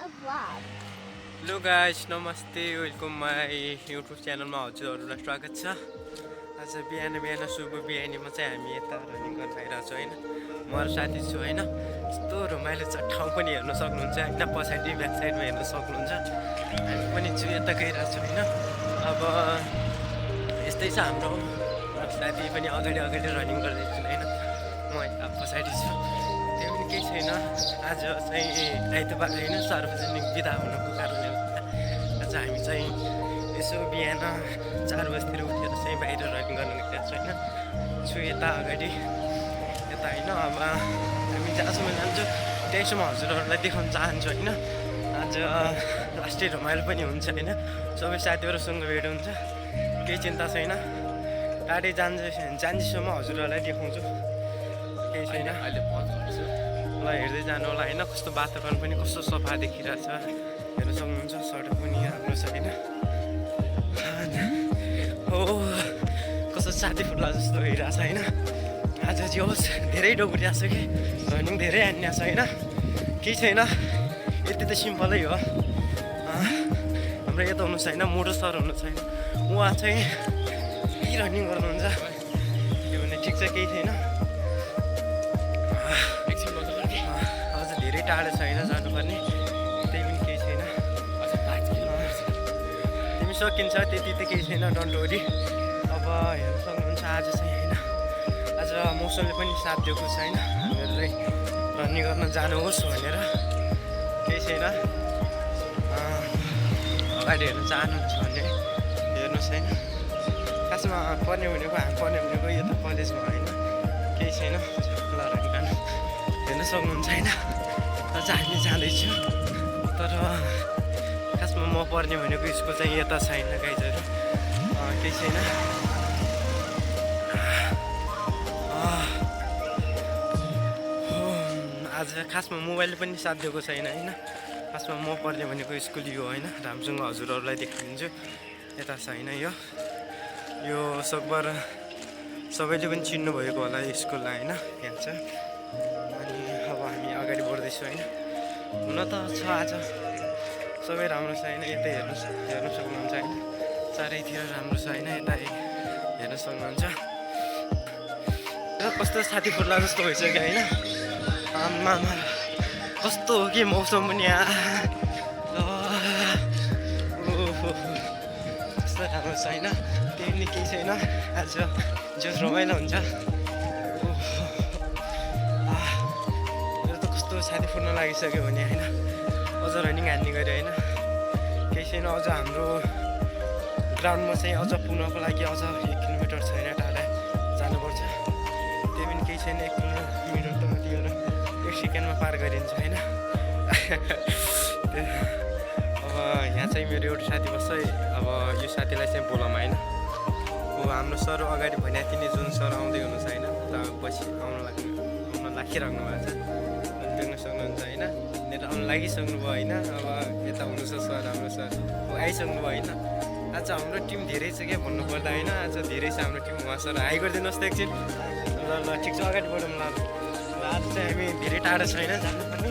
a vlog. Hello guys नमस्ते welcome my YouTube च्यानलमा हजुरहरूलाई स्वागत छ। आज बिहान बिहान शुभ बिहानीमा चाहिँ हामी यता रनिङ गर्न आइरहेको छौँ होइन। म र साथी छु होइन। यस्तो रमाइलो छ, ठाउँ पनि हेर्न सक्नुहुन्छ होइन, पछाडि ब्याक साइडमा हेर्न सक्नुहुन्छ। हामी पनि छु यता गइरहेको छौँ होइन। अब यस्तै छ हाम्रो साथी पनि अगाडि अगाडि रनिङ गर्दैछु होइन, म यता पछाडि छु। त्यो पनि केही छैन, आज चाहिँ आइतबार होइन, सार्वजनिक बिदा हुनुको कारणले आज हामी चाहिँ यसो बिहान 4 बजीतिर उठेर चाहिँ बाहिर रनिङ गर्न गइरहेको छु होइन। छु यता अगाडि यता होइन। अब हामी जहाँसम्म जान्छौँ त्यहीसम्म हजुरहरूलाई देखाउन चाहन्छु होइन। आज लास्टै रमाइलो पनि हुन्छ होइन, सबै साथीहरूसँग भेट हुन्छ, केही चिन्ता छैन। टाढै जान्जेसम्म हजुरहरूलाई देखाउँछु, केही छैन। अहिले ल हेर्दै जानु होला होइन, कस्तो वातावरण पनि कस्तो सफा देखिरहेछ हेर्नु सक्नुहुन्छ। सडक पनि राम्रो छ होइन। हो कस्तो छाती फुट्ला जस्तो भइरहेछ होइन। आज चाहिँ होस् धेरै डोगरिरहेको छ कि रनिङ धेरै हान्ने छ होइन, केही छैन, यति त सिम्पलै हो। हाम्रो यता हुनुहुन्छ होइन, मोटो सर हुनुहुन्छ होइन, उहाँ चाहिँ रनिङ गर्नुहुन्छ, त्यो भने ठिक छ, केही छैन। अझ धेरै टाढो छैन जानुपर्ने, त्यही पनि केही छैन, तिमी सकिन्छ, त्यति त केही छैन, डन्ट वरी। अब हेर्नु सक्नुहुन्छ आज चाहिँ होइन, आज मौसमले पनि साथ दिएको छैन हामीहरूलाई रनिङ गर्न जानुहोस् भनेर, केही छैन। अगाडि हेर्नु चाहनुहुन्छ भने हेर्नुहोस् होइन। खासमा पर्ने भनेको हामी पर्ने भनेको यो त कलेजमा होइन, केही छैन। ल रनिङ हेर्नु सक्नुहुन्छ होइन। अझ हामी जाँदैछु, तर खासमा म पर्ने भनेको स्कुल चाहिँ यता छैन गाइजहरू, केही छैन। आज खासमा मोबाइलले पनि साथ दिएको छैन होइन। खासमा म पर्ने भनेको स्कुल यो होइन, राम्रोसँग हजुरहरूलाई देखाइदिन्छु। यता छैन यो सकभर सबैले पनि चिन्नुभएको होला स्कुललाई होइन, यहाँ छ। अनि अब हामी अगाडि बढ्दैछौँ होइन। हुन त छ आज सबै राम्रो छ होइन, यतै हेर्नु सक्नुहुन्छ होइन, चारैतिर राम्रो छ होइन, यता हेर्न सक्नुहुन्छ। कस्तो छाती फुट्ला जस्तो भइसक्यो होइन। आमा कस्तो हो कि मौसम पनि कस्तो राम्रो छ होइन, त्यही पनि केही छैन। आज जो रमाइलो हुन्छ। कस्तो छाती फुट्न लागिसक्यो भने होइन, अझ रनिङ हान्ने गऱ्यो होइन, केही छैन। अझ हाम्रो ग्राउन्डमा चाहिँ अझ पुग्नको लागि अझ 1 किलोमिटर छैन, टाढा जानुपर्छ, त्यही पनि केही छैन। 1 किलोमिटर त दिएर 1 सेकेन्डमा पार गरिन्छ होइन। अब यहाँ चाहिँ मेरो एउटा साथी बस्छ, अब यो साथीलाई चाहिँ बोलाऊँ होइन। ऊ हाम्रो सर अगाडि भनेको थिएँ नि, जुन सर आउँदै हुनुहुन्छ होइन, उता पछि आउन लागिराख्नु भएको छ, देख्न सक्नुहुन्छ होइन। यता आउनु लागिसक्नु भयो होइन। अब यता हुनुहुन्छ सर, हाम्रो सर आइसक्नु भयो होइन। आज हाम्रो टिम धेरै छ क्या भन्नुपर्दा होइन, आज धेरै छ हाम्रो टिम। उहाँ सर हाई गरिदिनुहोस् त एकछिन। ल ठिक छ, अगाडि बढौँ ल। आज चाहिँ हामी धेरै टाढो छैन जानुपर्ने,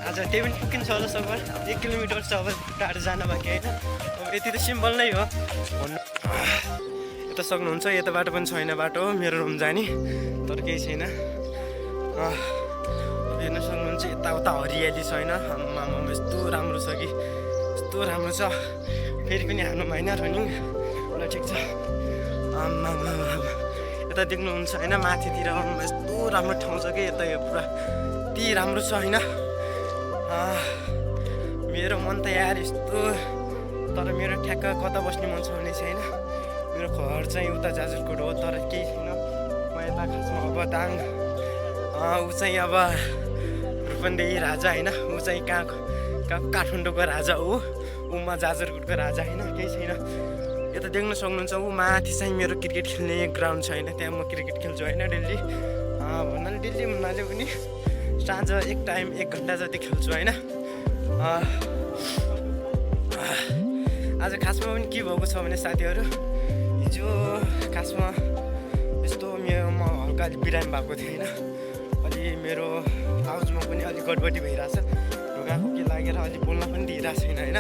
आज त्यही पनि पुगिन्छ होला सकभर 1 किलोमिटर छ अब टाढो जान बाँकी होइन। अब यति त सिम्पल नै हो भन्नु। यता सक्नुहुन्छ, यता बाटो पनि छैन, बाटो मेरो रुम जाने, तर केही छैन। हेर्न सक्नुहुन्छ यताउता हरियाली छैन, आम्मामा यस्तो राम्रो छ कि यस्तो राम्रो छ। फेरि पनि हान्नु होइन रनिङ, ल ठिक छ। आम्मामा यता देख्नुहुन्छ होइन, माथितिर यस्तो राम्रो ठाउँ छ कि यता यो पुरा यति राम्रो छ होइन। मेरो मन त यार यस्तो, तर मेरो ठ्याक्क कता बस्ने मन छ भने चाहिँ होइन, मेरो घर चाहिँ उता जाजरकोट हो, तर केही छैन। म यता खासमा अब दाङ ऊ चाहिँ अब रूपन्देही राजा होइन, ऊ चाहिँ कहाँ काठमाडौँको राजा हो, ऊमा जाजरकोटको राजा होइन, केही छैन। यता देख्न सक्नुहुन्छ ऊ माथि चाहिँ मेरो क्रिकेट खेल्ने ग्राउन्ड छ होइन, त्यहाँ म क्रिकेट खेल्छु होइन डेली। भन्नाले डेली भन्नाले पनि साँझ 1 टाइम 1 घन्टा जति खेल्छु होइन। आज खासमा पनि के भएको छ भने साथीहरू, हिजो खासमा यस्तो म हल्का अलि बिरामी भएको थिएँ होइन, अलि मेरो आवाजमा पनि अलिक गडबडी भइरहेछ, ढुङ्गाको के लागेर अलि बोल्न पनि दिइरहेको छैन होइन,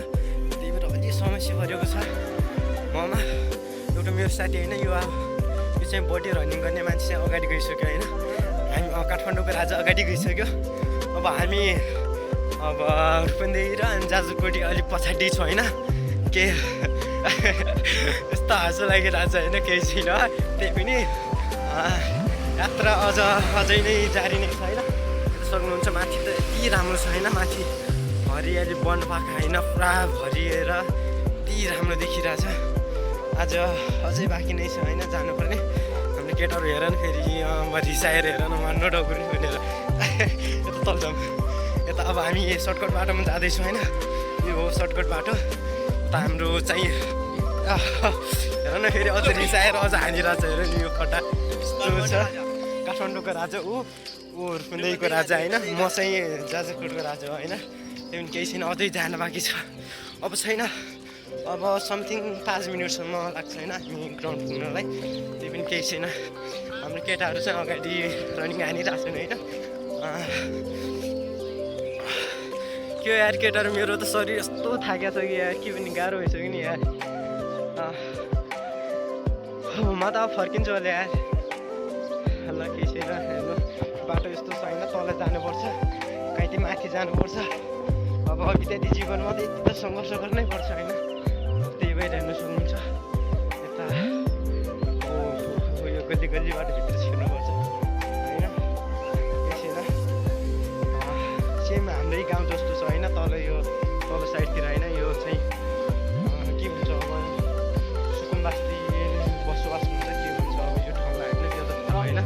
त्यही भएर अलि समस्या परेको छ ममा। एउटा मेरो साथी होइन यो चाहिँ बडी रनिङ गर्ने मान्छे चाहिँ अगाडि गइसक्यो होइन, हामी काठमाडौँको राजा अगाडि गइसक्यो। अब हामी अब रूपन्देही र जाजरकोटी अलिक पछाडि छ होइन, के यस्तो हाँसो लागिरहेको छ होइन, केही छैन। त्यही पनि यात्रा अझै नै जारी नै छ होइन। हेर्न सक्नुहुन्छ माथि त यति राम्रो छ होइन, माथि हरियाली वनपाखा होइन पुरा भरिएर यति राम्रो देखिरहेछ। आज अझै बाँकी नै छ होइन जानुपर्ने। हाम्रो केटाहरू हेर न फेरि रिसाएर हेर न मान्नु डगुर्ने भनेर यता तल जाउँ। यता अब हामी सर्टकट बाटोमा जाँदैछौँ होइन, यो हो सर्टकट बाटो। त हाम्रो चाहिँ हेर न फेरि अझ रिसाएर अझ हानिरहेको छ हेर नि यो खट्टा यस्तो छ। काठमाडौँको राजा ऊ रूपन्देहीको राजा होइन, म चाहिँ जाजरकोटको राजा होइन। त्यही पनि केही छैन, अझै जान बाँकी छ। अब छैन, अब समथिङ 5 मिनटसम्म लाग्छ होइन हामी ग्राउन्ड पुग्नलाई। त्यही पनि केही छैन, हाम्रो केटाहरू चाहिँ अगाडि रनिङ हानिरहेको छन् होइन। के यार केटाहरू, मेरो त शरीर यस्तो थाकेको छ कि यार, के पनि गाह्रो भइसक्यो नि यार। म त अब फर्किन्छु होला यार। ल केही छैन, हेर्नु बाटो यस्तो छ होइन, तल जानुपर्छ, कहीँ चाहिँ माथि जानुपर्छ। अब विद्यार्थी जीवनमा त यति त सङ्घर्ष गर्नै पर्छ होइन, त्यही भएर हेर्नु सक्नुहुन्छ यता यो गल्ली गल्लीबाट भित्र छिर्नुपर्छ होइन। केही छैन, सेम हाम्रै गाउँ जस्तो छ होइन, तल यो तल साइडतिर होइन। यो चाहिँ के भन्छ अब सुकुम्बासी बसोबास हुन्छ, के भन्छ अब यो ठाउँलाई होइन, त्यो त थाहा होइन।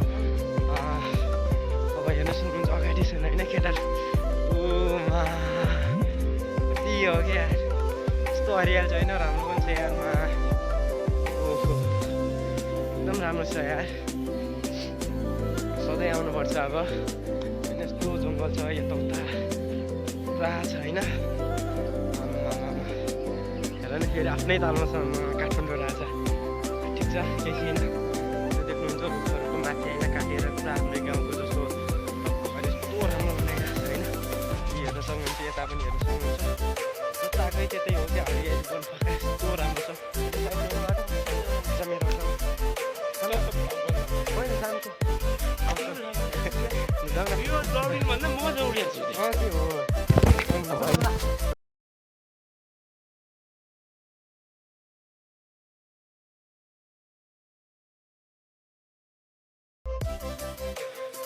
अब हेर्न सक्नुहुन्छ अगाडि छैन होइन केटा, ओमा कति हो क्या यस्तो हरियाली छ होइन, राम्रो पनि छ यारमा। ओहो एकदम राम्रो छ यार, सधैँ आउनुपर्छ अब। यस्तो जङ्गल छ यताउता पुरा छ होइन। हेर न फेरि आफ्नै तालमा छ काठमाडौँ राजा। ठिक छ, केही छैन। त्यो देख्नुहुन्छ रुखहरूको माथि होइन काटेर पुरा हाम्रै गाउँको जस्तो अहिले यस्तो राम्रो बनाइरहेको छ होइन। हेर्न सक्नुहुन्छ, यता पनि हेर्न सक्नुहुन्छ, जताकै त्यतै हो क्या हरियाली वनपाखा यस्तो राम्रो छ।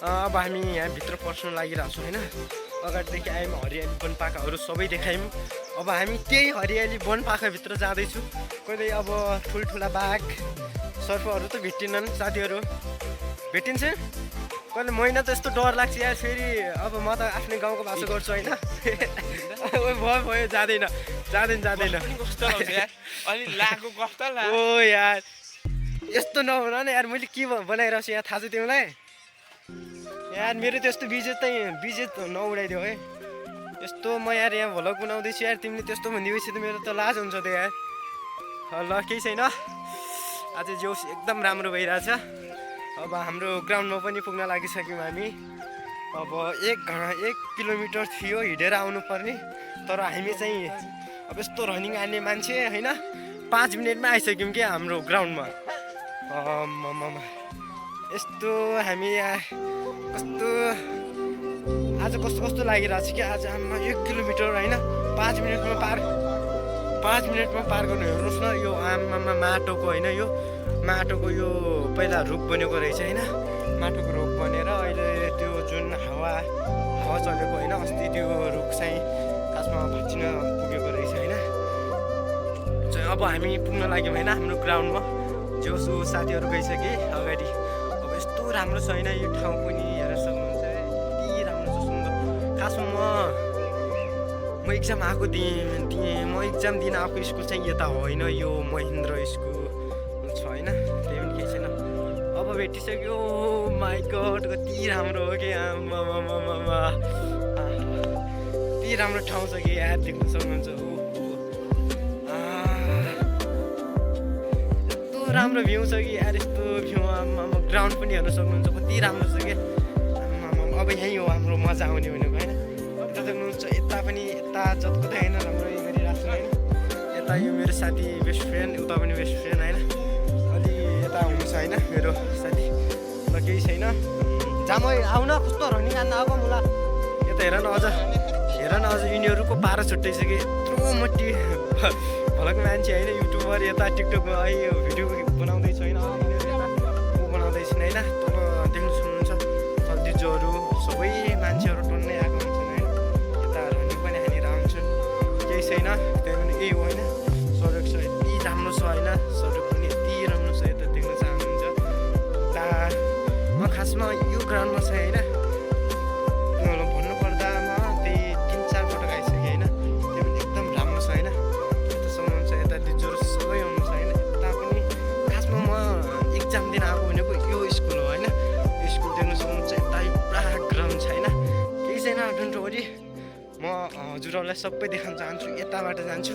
अब हामी यहाँभित्र पस्नु लागिरहेको छौँ होइन। अगाडिदेखि आयौँ, हरियाली वनपाखाहरू सबै देखायौँ। अब हामी त्यही हरियाली वनपाखाभित्र जाँदैछु। कहिले अब ठुल्ठुला बाघ सर्पहरू त भेटिनन् साथीहरू, भेटिन्छ कहिले। मैना त यस्तो डर लाग्छ यार फेरि। अब म त आफ्नै गाउँको भाषा गर्छु होइन। भयो जाँदैन ओ यार यस्तो नहुन न यार। मैले के बनाइरहेको छु यहाँ थाहा छ तिमीलाई यार? मेरो त्यस्तो बिजेत नउडाइदियो है। यस्तो म यार यहाँ भ्लग बनाउँदैछु यार, तिमीले त्यस्तो भनिदिएपछि त मेरो त लाज हुन्छ त यार। ल केही छैन, आज जोस एकदम राम्रो भइरहेछ। अब हाम्रो ग्राउन्डमा पनि पुग्न लागिसक्यौँ हामी। अब 1 किलोमिटर थियो हिँडेर आउनुपर्ने, तर हामी चाहिँ अब यस्तो रनिङ हान्ने मान्छे होइन 5 मिनटमा आइसक्यौँ क्या हाम्रो ग्राउन्डमा। यस्तो हामी यहाँ कस्तो आज कस्तो लागिरहेको छ कि आज आमा 1 किलोमिटर होइन 5 मिनटमा पार गर्नु। हेर्नुहोस् न यो आमामा माटोको होइन, यो माटोको यो पहिला रुख बनेको रहेछ होइन। माटोको रुख बनेर अहिले त्यो जुन हावा चलेको होइन, अस्ति त्यो रुख चाहिँ खासमा भाँचिन पुगेको रहेछ होइन। अब हामी पुग्न लाग्यौँ होइन हाम्रो ग्राउन्डमा। जोसो साथीहरू गइसके अगाडि। अब यस्तो राम्रो छ होइन यो ठाउँ पनि, हेरेर सक्नुहुन्छ यति राम्रो छ सुन्दर। खासमा म इक्जाम आएको म इक्जाम दिन आएको स्कुल चाहिँ यता होइन, यो महेन्द्र स्कुल छ होइन। त्यही पनि केही छैन, अब भेटिसक्यो। माई गड कति राम्रो हो कि यति राम्रो ठाउँ छ कि यार, देख्न सक्नुहुन्छ। यस्तो राम्रो भ्यू छ कि यार, यस्तो भ्यू ग्राउन्ड पनि हेर्न सक्नुहुन्छ कति राम्रो छ क्या। अब यहीँ हो हाम्रो मजा आउने भनेको होइन। देख्नुहुन्छ यता पनि यता जतकतै होइन राम्रो गरिरहेको छु होइन यता यो मेरो साथी बेस्ट फ्रेन्ड उता पनि बेस्ट फ्रेन्ड होइन अलि यता हुनुहुन्छ होइन मेरो साथी ल केही छैन जाम आउन कस्तो रनिङ आन्न अब मलाई यता हेर न अझ यिनीहरूको पारा छुट्याइसक्यो यत्रो मोटी भलक मान्छे होइन युट्युबर यता टिकटकमा यो भिडियो बनाउँदैछ होइन म बनाउँदैछु होइन तल देख्नु सक्नुहुन्छ दिजुहरू सबै मान्छेहरू टन्नै आएको हुन्छन् होइन यता रनिङ पनि हानेर आउँछन् केही छैन त्यही पनि यही हो होइन सडक छ यति राम्रो छ होइन सडक पनि यति राम्रो छ यता देख्न चाहनुहुन्छ उता म खासमा यो ग्राउन्डमा छ होइन भन्नुपर्दा म त्यही 3-4 पटक आइसकेँ होइन त्यो पनि एकदम राम्रो छ होइन यता सक्नुहुन्छ यता दिजुहरू सबै हुनुहुन्छ होइन यता पनि खासमा म एक्जाम दिन आएको भनेको यो स्कुल हो होइन यो स्कुल देख्न सक्नुहुन्छ यता पुरा ग्राउन्ड छ होइन केही छैन डोन्ट वरी म हजुरहरूलाई सबै देखाउन चाहन्छु यताबाट जान्छु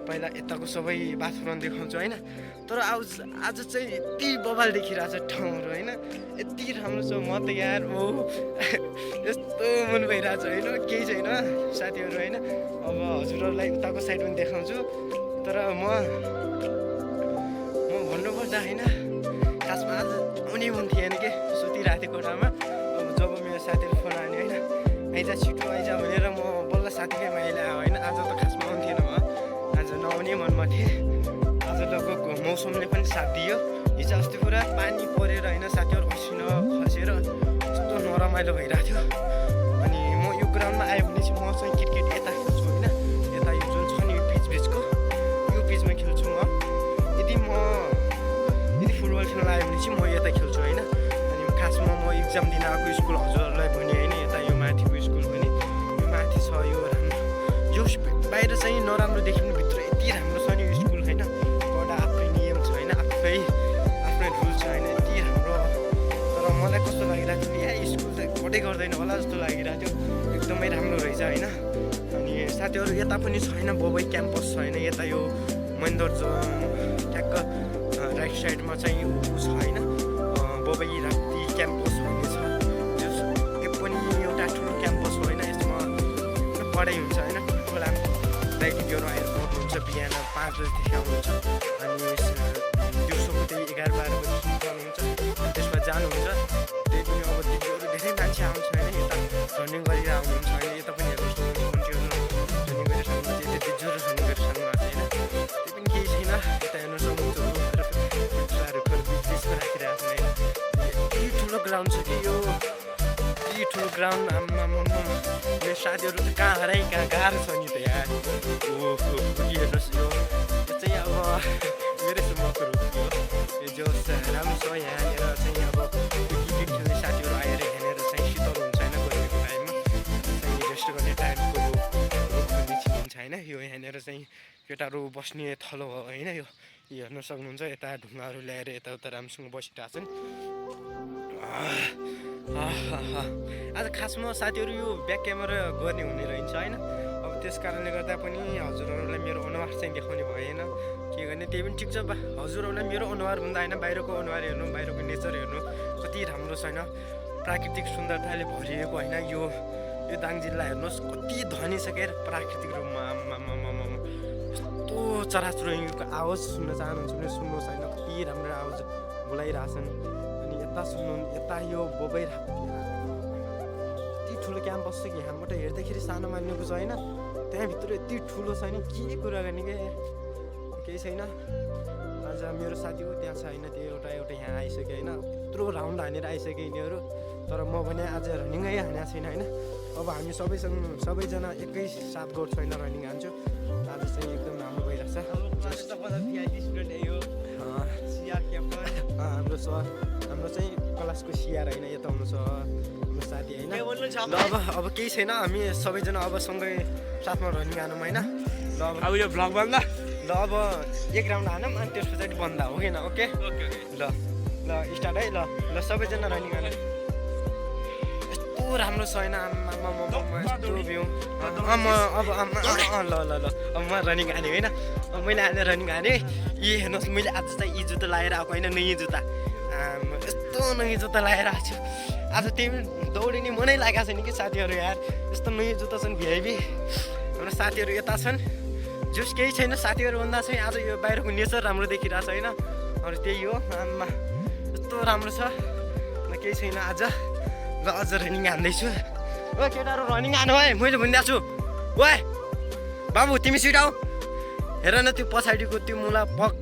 पहिला यताको सबै बाथरुम देखाउँछु होइन तर आज चाहिँ यति बवाल देखिरहेको छ ठाउँहरू होइन यति राम्रो छ म त यार हो यस्तो मन भइरहेको छ होइन केही छैन साथीहरू होइन अब हजुरहरूलाई उताको साइड पनि देखाउँछु तर म भन्नुपर्दा होइन खासमा आज आउने मन थिएन कि सुतिरहेको थिएँ कोठामा अब जब मेरो साथीले फोन आयो होइन आइज छिटो आइज भनेर म बल्ल साथीकै माइला होइन आज त खासमा आउँथेन म आज नआउने मनमा थिएँ आज लगभग मौसमले पनि साथ दियो हिजो अस्ति पुरा पानी परेर होइन साथीहरू पसिना खसेर यस्तो नरमाइलो भइरहेको थियो अनि म यो ग्राउन्डमा आयो भने चाहिँ मसँग क्रिकेट यता खेल्छु होइन यता यो जुन छ नि पिचको यो पिचमा खेल्छु म यदि फुटबल खेल्न आयो भने चाहिँ म यता खेल्छु होइन अनि खासमा म एक्जाम दिन आएको स्कुल हजुरहरूलाई भने होइन यता यो माथिको स्कुल पनि यो माथि छ यो राम्रो यो बाहिर चाहिँ नराम्रो देखिनु भित्र यति राम्रो छ नि यो स्कुल होइन एउटा आफ्नै नियम छ होइन आफ्नै रुल छ होइन यति राम्रो तर मलाई कस्तो लागिरहेको थियो या स्कुल त घटै गर्दैन होला जस्तो लागिरहेको थियो एकदमै राम्रो रहेछ होइन अनि साथीहरू यता पनि छैन बबई क्याम्पस छ होइन यता यो महेन्द्र ठ्याक्क राइट साइडमा चाहिँ ऊ छ होइन बबई राप्ती क्याम्पस भन्ने छ त्यो पनि एउटा ठुलो क्याम्पस हो होइन यसमा पढाइ हुन्छ होइन ठुल्ठुला दाइदिदीहरू आएर पढ्नुहुन्छ बिहान 5 बजीदेखि आउनुहुन्छ अनि दिउँसोको त्यही 11-12 बजीसम्म पढ्नुहुन्छ त्यसमा जानुहुन्छ त्यही पनि अब दिदीहरू धेरै मान्छे आउँछ होइन यता रनिङ गरेर आउनुहुन्छ होइन यता पनि हेर्नु सक्नुहुन्छ रनिङ गरेर सक्नुहुन्छ यता दिदीहरू रनिङ गरेर सक्नु भएको होइन त्यो पनि केही छैन यता हेर्नु सक्नुहुन्छ बिचमा राखिरहेको छ होइन यति ठुलो ग्राउन्ड छ कि यो यति ठुलो ग्राउन्ड मेरो साथीहरू त कहाँ हराइ कहाँ गाह्रो छ नि त यार ओहो हेर्नुहोस् यो चाहिँ अब मेरै समयको रुख हो यो जो राम्रो छ यहाँनिर चाहिँ अब क्रिकेट खेल्ने साथीहरू आएर हेरेर चाहिँ शीतल हुन्छ होइन गर्मीको टाइममा चाहिँ रेस्ट गर्ने टाइमको रुख पनि चिनिन्छ होइन यो यहाँनिर चाहिँ केटाहरू बस्ने थलो हो होइन यो हेर्न सक्नुहुन्छ यता ढुङ्गाहरू ल्याएर यताउता राम्रोसँग बसिरहेको छ नि आज खासमा साथीहरू यो ब्याक क्यामेरा गर्ने हुने रहन्छ होइन अब त्यस कारणले गर्दा पनि हजुरहरूलाई मेरो अनुहार चाहिँ देखाउने भएन के गर्ने त्यही पनि ठिक छ हजुरहरूलाई मेरो अनुहार भन्दा होइन बाहिरको अनुहार हेर्नु बाहिरको नेचर हेर्नु कति राम्रो छैन प्राकृतिक सुन्दरताले भरिएको होइन यो दाङ जिल्ला हेर्नुहोस् कति धनी छ क्या प्राकृतिक रूपमा यस्तो चराचुरुङ्गीको आवाज सुन्न चाहनुहुन्छ भने सुन्नुहोस् होइन कति राम्रो आवाज बोलाइरहेछन् अनि यता सुन्नु यता यो बबई यति ठुलो क्याम्पस छ कि यहाँबाट हेर्दाखेरि सानो मान्नेको छ होइन त्यहाँभित्र यति ठुलो छ नि के कुरा गर्ने केही छैन आज मेरो साथीको त्यहाँ छ होइन त्यो एउटा यहाँ आइसक्यो होइन यत्रो राउन्ड हानेर आइसक्यो यिनीहरू तर म भने आज रनिङै हानेको छैन होइन अब हामी सबैजना एकै साथ गर्छौँ होइन रनिङ हान्छु आज चाहिँ एकदम राम्रो भइरहेछ हाम्रो चाहिँ क्लासको सिआर होइन यता हुनु छ हाम्रो साथी होइन ल अब केही छैन हामी सबैजना अब सँगै साथमा रनिङ हानौँ होइन ल अब यो भ्लग बन्दा ल अब एक राउन्ड हानौँ अनि त्यस पछाडि बन्दा हो कि न ओके ल स्टार्ट है ल सबैजना रनिङ हानौँ यस्तो राम्रो छ होइन यस्तो भ्यू अब म रनिङ हाने होइन मैले आज रनिङ हाने यी हेर्नुहोस् मैले आज चाहिँ यी जुत्ता लगाएर आएको होइन नयाँ जुत्ता यस्तो नयाँ जुत्ता लगाएर आएको छु आज तिमी दौडिने मनै लागेको छैन कि साथीहरू यार यस्तो नयाँ जुत्ता छन् भिआइपी हाम्रो साथीहरू यता छन् जुस केही छैन साथीहरू भन्दा चाहिँ आज यो बाहिरको नेचर राम्रो देखिरहेको छ होइन अरू त्यही हो आमा यस्तो राम्रो छ केही छैन आज ल अझ रनिङ हान्दैछु ओ केटाहरू रनिङ हानु है मैले भनिदिएको छु ओए बाबु तिमी सिटाऊ हेर न त्यो पछाडिको त्यो मुला पक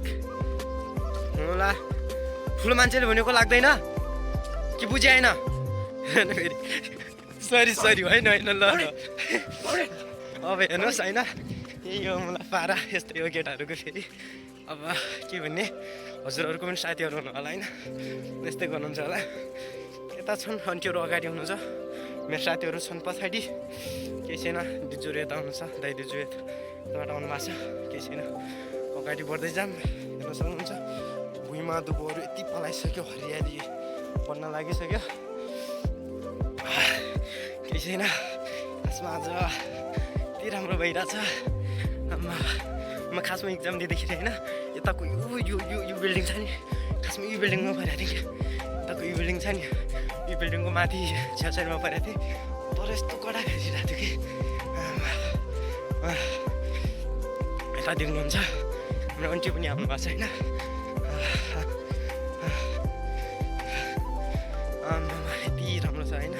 मुला ठुलो मान्छेले भनेको लाग्दैन कि बुझाएन फेरि सरी होइन ल अब हेर्नुहोस् होइन यही हो मलाई पारा यस्तै हो केटाहरूको फेरि अब के भन्ने हजुरहरूको पनि साथीहरू हुनु होला होइन यस्तै गर्नुहुन्छ होला यता छन् अन्टीहरू अगाडि हुनुहुन्छ मेरो साथीहरू छन् पछाडि केही छैन दिजुहरू यता हुनुहुन्छ दाइ दिजु यताबाट आउनु भएको छ केही छैन अगाडि बढ्दै जाम हेर्न सक्नुहुन्छ भुइँमा दुबोहरू यति पलाइसक्यो हरियाली बन्न लागिसक्यो केही छैन खासमा आज यति राम्रो भइरहेछ म खासमा इक्जाम दिँदाखेरि होइन यताको यो बिल्डिङ छ नि खासमा यो बिल्डिङमा परेको थिएँ कि यताको यो बिल्डिङ छ नि यो बिल्डिङको माथि छेउछाउमा परेको थिएँ तर यस्तो कडा भेटिरहेको थियो कि यता देख्नुहुन्छ हाम्रो आन्टी पनि आउनु भएको छ होइन यति राम्रो छ होइन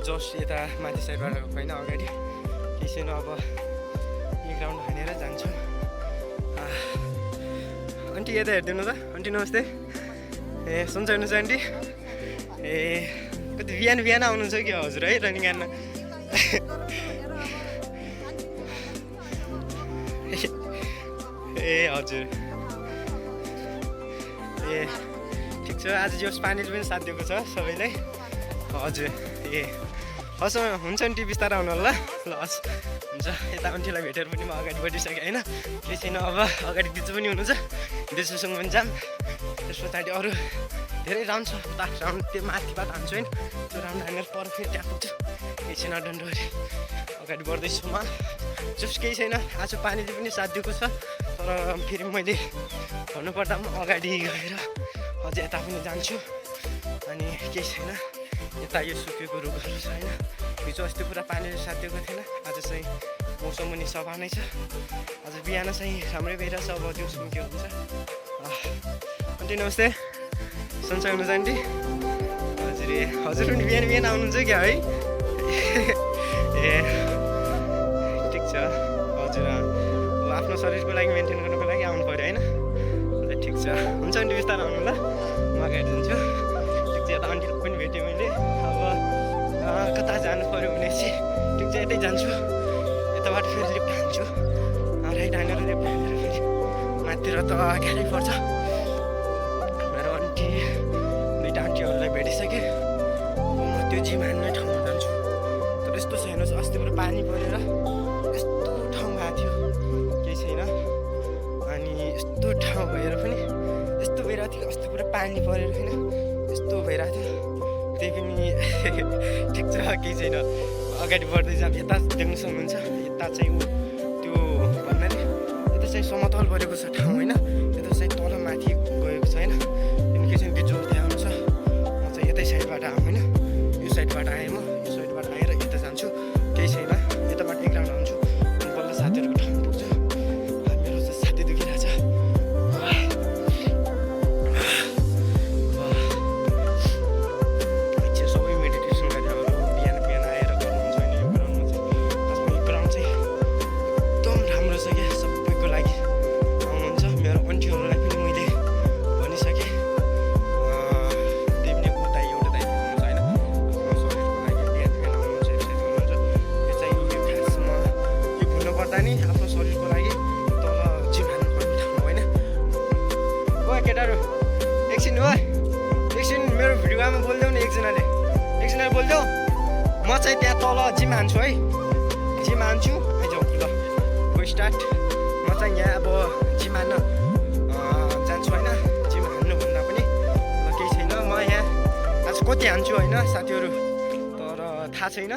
जस्ट यता माथि साइडबाट गएको होइन अगाडि केही छैन अब यो ग्राउन्ड हानेर जान्छौँ आन्टी यता हेरिदिनु त आन्टी नमस्ते ए सन्चै हुनुहुन्छ आन्टी ए कति बिहान आउनुहुन्छ कि हजुर है रनिङ गर्न ए हजुर ए ठिक छ आज जोस पानीले पनि साथ दिएको छ सबैलाई हजुर ए हस् हुन्छ आन्टी बिस्तारै आउनु होला ल हस् हुन्छ यता आन्टीलाई भेटेर पनि म अगाडि बढिसकेँ होइन केही छैन अब अगाडि दिजु पनि हुनुहुन्छ दिजुसँग पनि जाम त्यस पछाडि अरू धेरै राउन्ड छ उता राउन्ड त्यो माथिबाट हान्छु होइन त्यो राउन्ड हानेर पर फेरि त्यहाँ पुग्छु केही छैन डन्डोरी अगाडि बढ्दैछु म जस केही छैन आज पानीले पनि साथ दिएको छ तर फेरि मैले भन्नुपर्दा म अगाडि गएर अझै यता पनि जान्छु अनि केही छैन यता यो सुकेको रुखहरू छ होइन हिजो अस्ति पुरा पानीले साथ दिएको थिएन आज चाहिँ मौसम पनि सफा नै छ आज बिहान चाहिँ राम्रै भइरहेछ अब दिउँसो के हुन्छ आन्टी नमस्ते सन्चै हुनुहुन्छ आन्टी हजुर ए हजुर पनि बिहान आउनुहुन्छ क्या है ए ठिक छ हजुर अब आफ्नो शरीरको लागि मेन्टेन गर्नुको लागि आउनु पऱ्यो होइन ठिक छ हुन्छ आन्टी बिस्तारै आउनु ल म अगाडि जान्छु ठिक छ यता आन्टीको पनि भेटेँ मैले अब कता जानु पऱ्यो भने चाहिँ ठिक छ यतै जान्छु यताबाट फेरि लिफ्ट हान्छु राइट हानेर लिफ्ट हानेर फेरि माथितिर त गाह्रै पर्छ मेरो आन्टी दुईवटा आन्टीहरूलाई भेटिसकेँ अब म त्यो जिम हान्ने ठाउँमा जान्छु तर यस्तो छ हेर्नुहोस् अस्ति पुरा पानी परेर यस्तो ठाउँ गएको थियो केही छैन अनि यस्तो ठाउँ भएर पनि यस्तो भइरहेको थियो अस्ति पुरा पानी परेर होइन यस्तो भइरहेको थियो त्यही पनि ठिक छ केही छैन अगाडि बढ्दै जाम यता देख्नु सक्नुहुन्छ यता चाहिँ त्यो भन्नाले यता चाहिँ समतल परेको छ ठाउँ होइन यता चाहिँ तल माथि गएको छ होइन त्यहाँदेखि के चाहिँ बिजुल त्यहाँ आउँछ म चाहिँ यतै साइडबाट आऊँ होइन यो साइडबाट आएँ म यो साइडबाट आएर यता जान्छु केही छैन यताबाट एक राउन्ड आउँछु अनि बल्ल साथीहरूको ठाउँ पुग्छु मेरो चाहिँ साथी दुखिरहेछ सबै मेडिटेसन गरेर बिहान आएर गर्नुहुन्छ होइन यो ग्राउन्डमा चाहिँ खासमा यो ग्राउन्ड चाहिँ एकदम राम्रो छ क्या सबैको लागि आउनुहुन्छ मेरो आन्टीहरूलाई पनि मैले भनिसकेँ त्यही पनि उता एउटा दाइ हुनुहुन्छ होइन आफ्नो शरीरको लागि बिहान आउनुहुन्छ एक्सर्साइज गर्नुहुन्छ यो चाहिँ यो खासमा यो भन्नुपर्दा नि आफ्नो शरीरको लागि तल जिम हान्नुपर्ने ठाउँ होइन ओ केटाहरू एकछिन हो एकछिन मेरो भिडियोमा बोलिदेऊ न एकजनाले बोलिदेऊ म चाहिँ त्यहाँ तल जिम हान्छु है जिम हान्छु आइजाउँ ल गो स्टार्ट म चाहिँ यहाँ अब जिम हान्न जान्छु होइन जिम हान्नुभन्दा पनि ल केही छैन म यहाँ आज कति हान्छु होइन साथीहरू तर थाहा छैन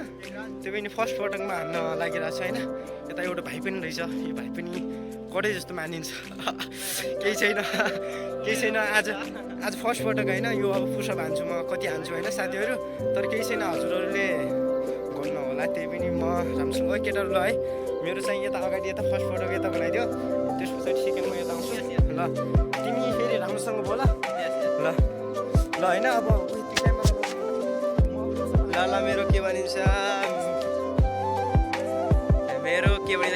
त्यो पनि फर्स्ट पटकमा हान्न लागिरहेको छ होइन यता एउटा भाइ पनि रहेछ यो भाइ पनि कोडै जस्तो मानिन्छ केही छैन आज फर्स्ट पटक होइन यो अब पुसअप हान्छु म कति हान्छु होइन साथीहरू तर केही छैन हजुरहरूले गर्नु होला त्यही पनि म राम्रोसँग केटाहरू ल है मेरो चाहिँ यता अगाडि यता फर्स्ट पटक यता बनाइदियो त्यस पछाडि सेकेन्ड म यता आउँछु ल तिमी फेरि राम्रोसँग बोल ल होइन अब ल मेरो के भनिन्छ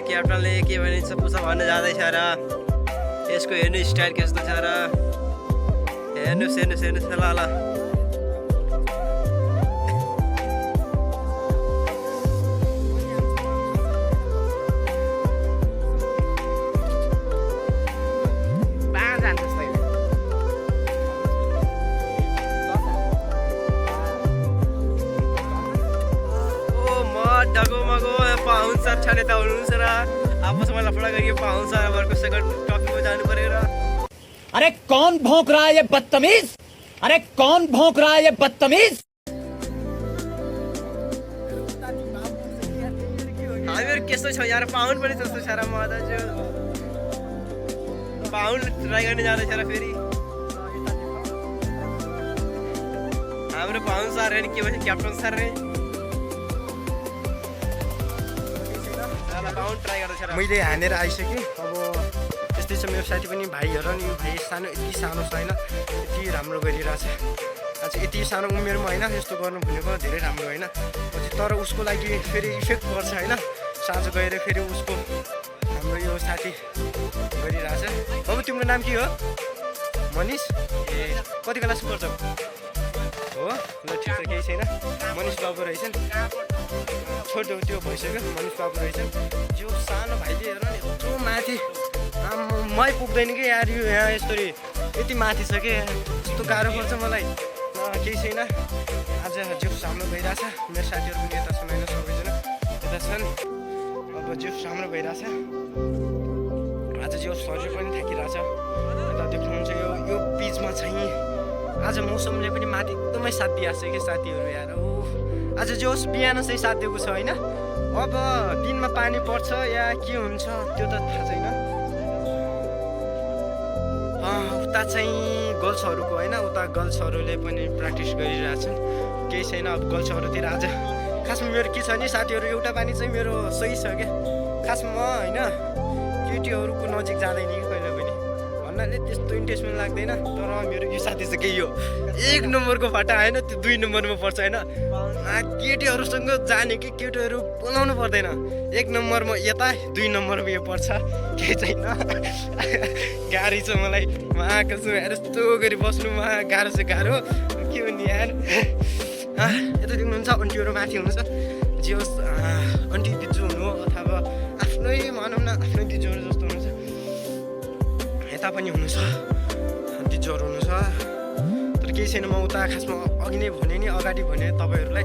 क्याप्टनले के भनिन्छ पुसअप भन्न जाँदैछ र यसको हेर्नु स्टाइल कस्तो छ र हेर्नुहोस् ल पाहुन्छ छाने त हुनुहुन्छ र आपसमा लफडा गरी पाहुन्छ अब सेकेन्ड टपिकमा जानु पऱ्यो र अरे कौन भौंक रहा है ये बदतमीज हामीहरू कस्तो छ यार पाहुन पनि जस्तो छ र म दाजु पाहुन ट्राई गर्ने जाँदैछ र फेरि हाम्रो पाहुन सर नि के भन्छ क्याप्टन सर रे मैले हानेर आइसकेँ अब त्यस्तै छ मेरो साथी पनि भाइहरू नि यो भाइ यति सानो छ होइन यति राम्रो गरिरहेछ आज यति सानो उमेरमा होइन यस्तो गर्नु भनेको धेरै राम्रो होइन तर उसको लागि फेरि इफेक्ट पर्छ होइन साँझ गएर फेरि उसको हाम्रो यो साथी गरिरहेछ अब तिम्रो नाम के हो मनिष ए कति क्लास पढ्छौ हो ल ठिक छ केही छैन मनिष बाबु रहेछन् छोडिदेऊ त्यो भइसक्यो मनिष बाबु रहेछन् जो सानो भाइले हेर नि यत्रो माथि मै पुग्दैन कि यार यो यहाँ यसरी यति माथि छ कि यस्तो गाह्रो पर्छ मलाई केही छैन आज जिउस हाम्रो भइरहेछ मेरो साथीहरू पनि यता छन् होइन सबैजना यता छन् अब जिउस राम्रो भइरहेछ आज जिउस शरीर पनि थाकिरहेछ यता देख्नुहुन्छ यो पिचमा चाहिँ आज मौसमले पनि माथि एकदमै साथ दिइरहेको छ कि साथीहरू यार आज जोस् बिहान चाहिँ साथ दिएको छ होइन अब दिनमा पानी पर्छ या के हुन्छ त्यो त थाहा छैन उता चाहिँ गर्ल्सहरूको होइन उता गर्ल्सहरूले पनि प्र्याक्टिस गरिरहेछन् केही छैन अब गर्ल्सहरूतिर आज खासमा मेरो के छ नि साथीहरू एउटा पानी चाहिँ मेरो सही छ क्या खासमा होइन केटीहरूको नजिक जाँदैन कि कहिले पनि भन्नाले त्यस्तो इन्ट्रेस्ट पनि लाग्दैन तर मेरो यो साथी चाहिँ केही हो 1 नम्बरको फाटा होइन त्यो 2 नम्बरमा पर्छ होइन केटीहरूसँग जाने कि केटीहरू बोलाउनु पर्दैन 1 नम्बरमा यता 2 नम्बरमा यो पर्छ केही छैन गाह्रो छ मलाई उहाँको चाहिँ यस्तो गरी बस्नुमा गाह्रो छ गाह्रो के भन्ने यार यता देख्नुहुन्छ अन्टीहरू माथि हुनुहुन्छ जे होस् अन्टी दिजु हुनु अथवा आफ्नै भनौँ न आफ्नै दिजुहरू जस्तो हुनुहुन्छ यता पनि हुनुहुन्छ दिजुहरू हुनुहुन्छ तर केही छैन म उता खासमा अघि नै भने नि अगाडि भने तपाईँहरूलाई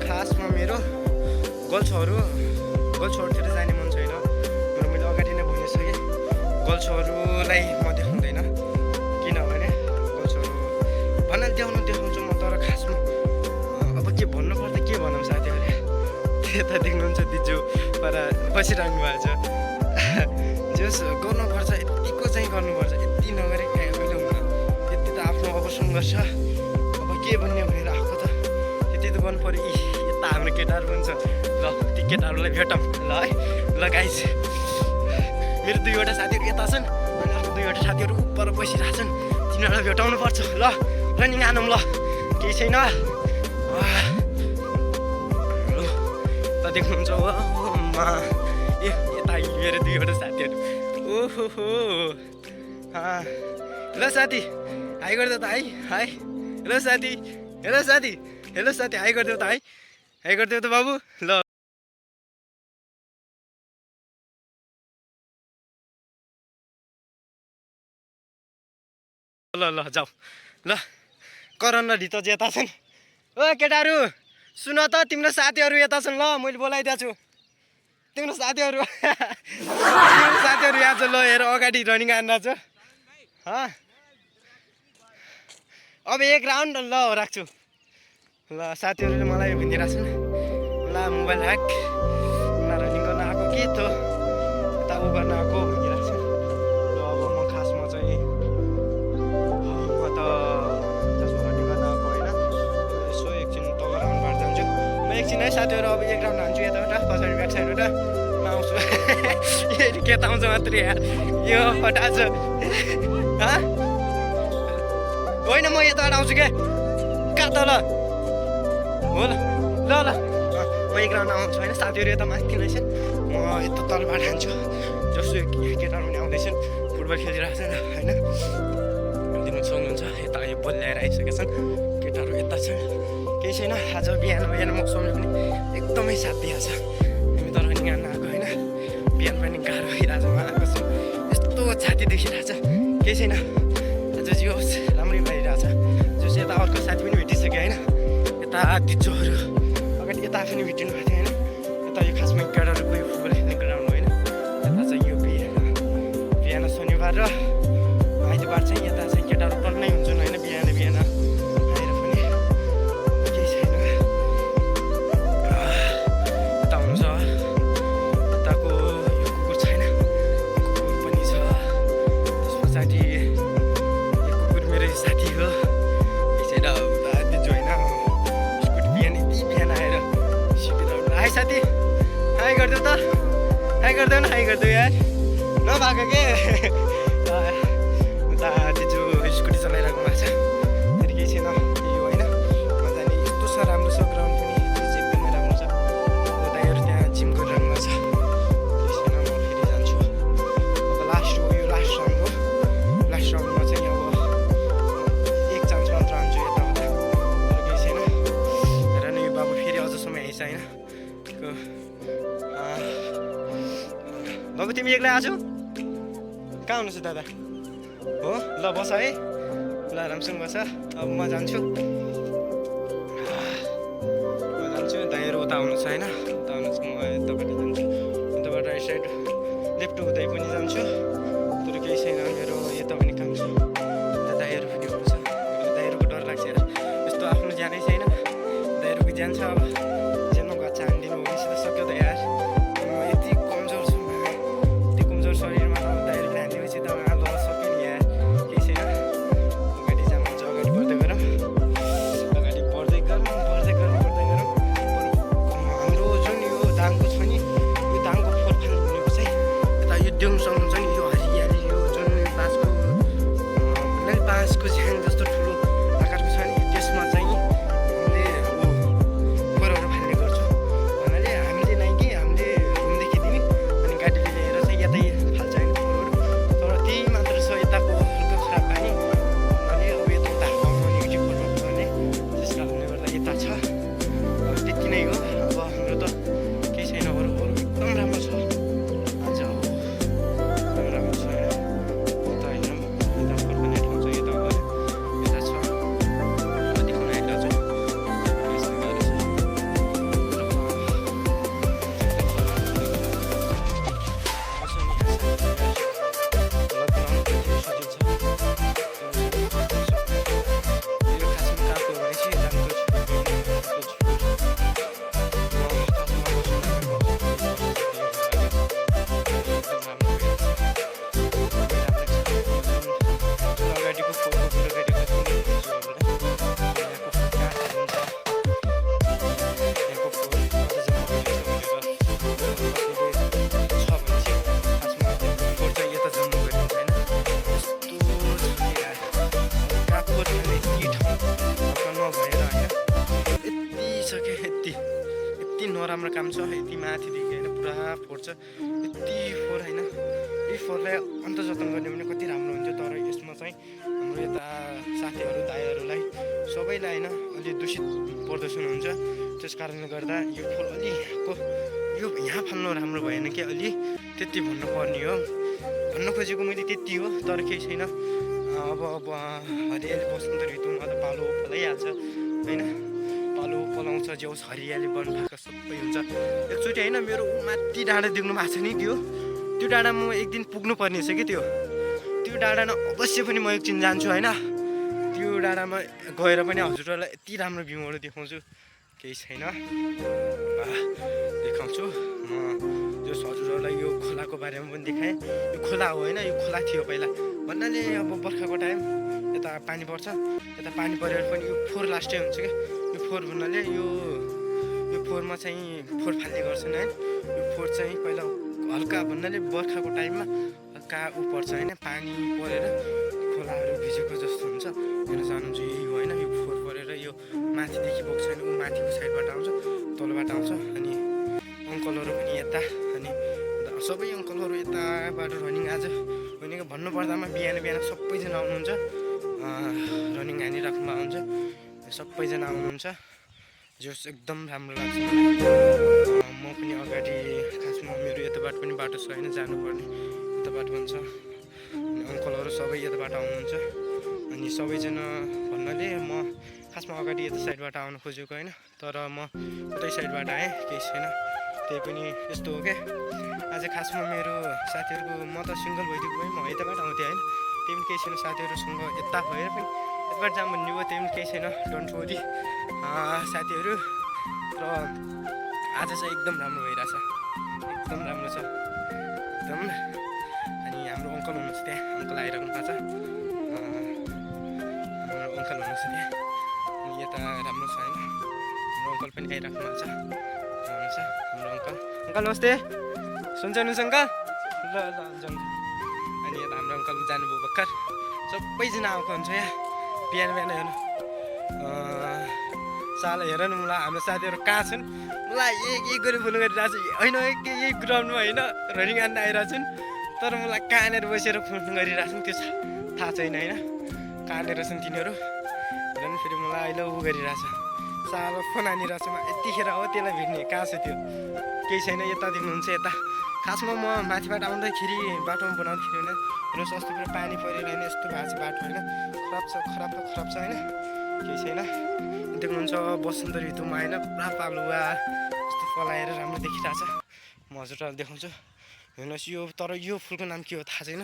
खासमा मेरो गर्ल्सहरूतिर जाने मन छैन र मैले अगाडि नै भनिसकेँ गर्ल्सहरूलाई म देखाउँदैन किनभने गर्ल्सहरू भन्नाले देखाउँछु म तर खासमा अब के भन्नुपर्दा के भनौँ साथीहरूले त्यता देख्नुहुन्छ दिजु पर बसिरहनु भएको छ जस गर्नुपर्छ यतिको चाहिँ गर्नुपर्छ यति नगरे कहिले हुन्न यति त आफ्नो अब सङ्घर्ष अब के भन्ने भनेर आएको त यति त गर्नु पऱ्यो यता हाम्रो केटाहरू पनि छ ल ती केटाहरूलाई भेटौँ ल है ल गाइस मेरो 2वटा साथीहरू यता छन् अनि आफ्नो 2वटा साथीहरू उपर बसिरहेछन् तिनीहरूलाई भेटाउनु पर्छ ल रनिङ आनौँ ल केही छैन त देख्नुहुन्छ यता मेरो 2वटा साथीहरू ओहो हेलो साथी हाई गरिदेऊ त हाई हेलो साथी हाई गरिदेऊ त हाई गरिदेऊ त बाबु ल ल ल जाऊ ल करण र ढितो यता छन् ओ केटाहरू सुन त तिम्रो साथीहरू यता छन् ल मैले बोलाइदिएको छु तिम्रो साथीहरू यहाँ छ ल हेर अगाडि रनिङ आन्दा छ अब 1 राउन्ड ल राख्छु ल साथीहरूले मलाई भनिरहेको छन् ल मोबाइल राख रनिङ गर्न आएको के त यता उ गर्न आएको भनिरहेको छ गएर अब एक राउन्ड हान्छु यताबाट पछाडि ब्याक साइडबाट आउँछु यति केताउँछ मात्रै यार यो फटाछ होइन म यताबाट आउँछु क्या कहाँ त ल हो ल ल ल म एक राउन्ड आउँछु होइन साथीहरू यता माथि रहेछन् म यता तलबाट हान्छु जस्तो केटाहरू पनि आउँदैछन् फुटबल खेलिरहेको छ होइन दिनु सक्नुहुन्छ यता यो बल ल्याएर आइसकेका छन् केटाहरू यता छन् केही छैन आज बिहान मौसमले पनि एकदमै साथ दिएको छ हामी तर पनि यहाँ नआएको होइन बिहान पनि गाह्रो भइरहेछ उहाँको यस्तो छाती देखिरहेछ केही छैन आज जे होस् राम्रै भइरहेछ जो चाहिँ यता अर्को साथी पनि भेटिसक्यो होइन यता दिचोहरू अगाडि यता पनि भेटिनु भएको थियो होइन यता यो खासमा केटाहरूको यो फुटबल खेल्ने ग्राउन्ड होइन यता चाहिँ यो बिहान शनिबार र आइतबार चाहिँ यता चाहिँ केटाहरू टन्नै हुन्छन् होइन बिहान आएर पनि केही छैन यता हुन्छ यताको यो कुकुर छैन कुकुर पनि छ त्यस पछाडि यो कुकुर मेरो साथी हो केही छैन दिजु होइन स्कुटी बिहान आएर सिकिँदा हाई साथी हाई गरिदेऊ त हाई गरिदेऊ न हाई गरिदेऊ यार नभएको के उता दिजु स्कुटी चलाइरहेको भएको छ फेरि केही छैन यो होइन मजाले यस्तो छ राम्रो छ ग्राउन्ड पनि चाहिँ एकदमै राम्रो छ दाइहरू त्यहाँ जिम गरिरहनु भएको छ केही छैन म फेरि जान्छु अब लास्ट हो यो लास्ट राउन्ड हो लास्ट राउन्डमा चाहिँ अब एक चान्स मात्र हान्छु यताउता तर केही छैन हेर न यो बाबु फेरि अझसम्म आइस होइन बाबु तिमी एक्लै आछौ कहाँ हुनुहुन्छ दादा हो ल बस है ल राम्रोसँग बस अब म जान्छु दाइहरू उता आउनुहोस् होइन उता आउनुहोस् म यतापट्टि जान्छु यताबाट राइट साइड लेफ्ट हुँदै पनि जान्छु तर केही छैन मेरो यता पनि काम छ यता दाइहरू पनि हुनुहुन्छ दाइहरूको डर लाग्छ यार यस्तो आफ्नो ज्यानै छैन दाइहरूको ज्यान छ अब ज्यानमा घाँस हानिदिनु हो भने सक्यो त यार म यति कमजोर छु यति कमजोर शरीरमा दाइहरू पनि हानिदिएपछि त ल सक्यो नि यार केही छैन अगाडि जानुहुन्छ अगाडि बढ्दै गरौँ हाम्रो जुन यो दाङको छ नि यो दाङको फोरफाल भनेको चाहिँ यता यो देउन सक्नुहुन्छ नि यो हरियाली यो जुन बाँसको झ्याङ जस्तो ठुलो आकारको छ नि त्यसमा चाहिँ हामीले फोरहरू फाल्ने गर्छौँ भन्नाले हामीले नै कि हामीले रुमदेखि दिने अनि गाडीले ल्याएर चाहिँ यतै फाल्छ होइन फोरहरू तर त्यही मात्र छ यताको हल्का खराब बानी भन्नाले अब यता नेगेटिभ फोरमा गर्ने त्यस कारणले गर्दा यता छ अब त्यति नै हो अब हाम्रो त केही छैन अरू एकदम राम्रो छ आज अब एकदम राम्रो छ होइन यता हेरौँ यता फर्कने ठाउँ छ यता यता छ देखाउन आइरहेको छ यस्तो गाह्रो छ अगाडिको फोटो यति नराम्रो काम छ यति माथिदेखि होइन पुरा फोहोर छ यति फोहोर होइन यही फोहोरलाई अन्त जतन गर्ने भने कति राम्रो हुन्थ्यो तर यसमा चाहिँ हाम्रो यता साथीहरू दाइहरूलाई सबैलाई होइन अलि दूषित प्रदूषण हुन्छ त्यस कारणले गर्दा यो फोहोर अलिको यो यहाँ फाल्नु राम्रो भएन कि अलि त्यति भन्नु पर्ने हो भन्न खोजेको मैले त्यति हो तर केही छैन अब हरियाली बसन्त ऋतुमा त पालो फलाइहाल्छ होइन पालो पलाउँछ जे होस् हरियाली वन भाका सबै हुन्छ एकचोटि होइन मेरो माथि डाँडा देख्नु भएको छ नि त्यो डाँडा म एक दिन पुग्नु पर्ने छ कि त्यो डाँडामा अवश्य पनि म एकछिन जान्छु होइन त्यो डाँडामा गएर पनि हजुरहरूलाई यति राम्रो भ्यूहरू देखाउँछु केही छैन देखाउँछु म जो हजुरहरूलाई यो खोलाको बारेमा पनि देखाएँ यो खोला हो होइन यो खोला थियो पहिला भन्नाले अब बर्खाको टाइम यता पानी पर्छ यता पानी परेर पनि यो फोहोर लास्टै हुन्छ क्या यो फोहोर भन्नाले यो फोहोरमा चाहिँ फोहोर फाल्ने गर्छन् होइन। यो फोहोर चाहिँ पहिला हल्का भन्नाले बर्खाको टाइममा हल्का ऊ पर्छ होइन, पानी परेर खोलाहरू भिजेको जस्तो हुन्छ। हेर्न चाहनुहुन्छ यही हो होइन, यो फोहोर परेर यो माथिदेखि बग्छ होइन, ऊ माथिको साइडबाट आउँछ, तलबाट आउँछ। अनि अङ्कलहरू पनि यता, अनि सबै अङ्कलहरू यताबाट रनिङ आज भनेको भन्नुपर्दामा बिहान सबैजना आउनुहुन्छ, रनिङ हानिराख्नुमा हुन्छ, सबैजना आउनुहुन्छ, जो एकदम राम्रो लाग्छ मलाई। म पनि अगाडि खासमा मेरो यताबाट पनि बाटो छ होइन, जानुपर्ने यताबाट हुन्छ। अनि अङ्कलहरू सबै यताबाट आउनुहुन्छ। अनि सबैजना भन्नाले म खासमा अगाडि यता साइडबाट आउनु खोजेको होइन, तर म उतै साइडबाट आएँ, केही छैन। त्यही पनि यस्तो हो क्या, आज खासमा मेरो साथीहरूको म त सिङ्गल भइदिएको भएँ, म यताबाट आउँथेँ होइन। त्यही पनि केही छैन, साथीहरूसँग यता भएर पनि यताबाट जाऊँ भन्ने भयो, त्यही पनि केही छैन, डोन्ट वरी साथीहरू। र आज चाहिँ एकदम राम्रो भइरहेछ, एकदम राम्रो छ एकदम। अनि हाम्रो अङ्कल हुनुहुन्छ त्यहाँ, अङ्कल आइरहनु भएको छ, हाम्रो अङ्कल हुनुहुन्छ त्यहाँ। अनि यता राम्रो छ होइन, हाम्रो अङ्कल पनि आइराख्नु भएको छ, हुनुहुन्छ हाम्रो अङ्कल। अङ्कल नमस्ते, सुन्छनुहुन्छ अङ्कल? ल ल हुन्छ अङ्कल। अनि यता हाम्रो अङ्कल जानुभयो भर्खर, सबैजना आएको हुन्छ यहाँ बिहान हेर्नु। साला हेर न, मलाई हाम्रो साथीहरू कहाँ छन्, मलाई एक गरी बोल्नु गरिरहेको छ होइन, यही ग्राउन्डमा होइन रनिङ हान्न आइरहेको छन्, तर मलाई कहाँनिर बसेर फोन गरिरहेको छन् त्यो थाहा छैन होइन, कहाँनिर छन् तिनीहरू। हेर नि फेरि मलाई अहिले ऊ गरिरहेछ, सालो फोन हानिरहेको छ, यतिखेर हो त्यसलाई भेट्ने, कहाँ छ त्यो, केही छैन। यता देख्नुहुन्छ, यता खासमा म माथिबाट आउँदाखेरि बाटोमा बनाउँदाखेरि होइन, हेर्नुहोस् अस्ति पुरा पानी परेर होइन, यस्तो भएको छ बाटो होइन, खराब छ होइन, केही छैन। देख्नुहुन्छ बसन्त ऋतुमा होइन, पुरा पालुवा यस्तो फलाएर राम्रो देखिरहेछ। म हजुरलाई देखाउँछु, हेर्नुहोस् यो, तर यो फुलको नाम के हो थाहा छैन,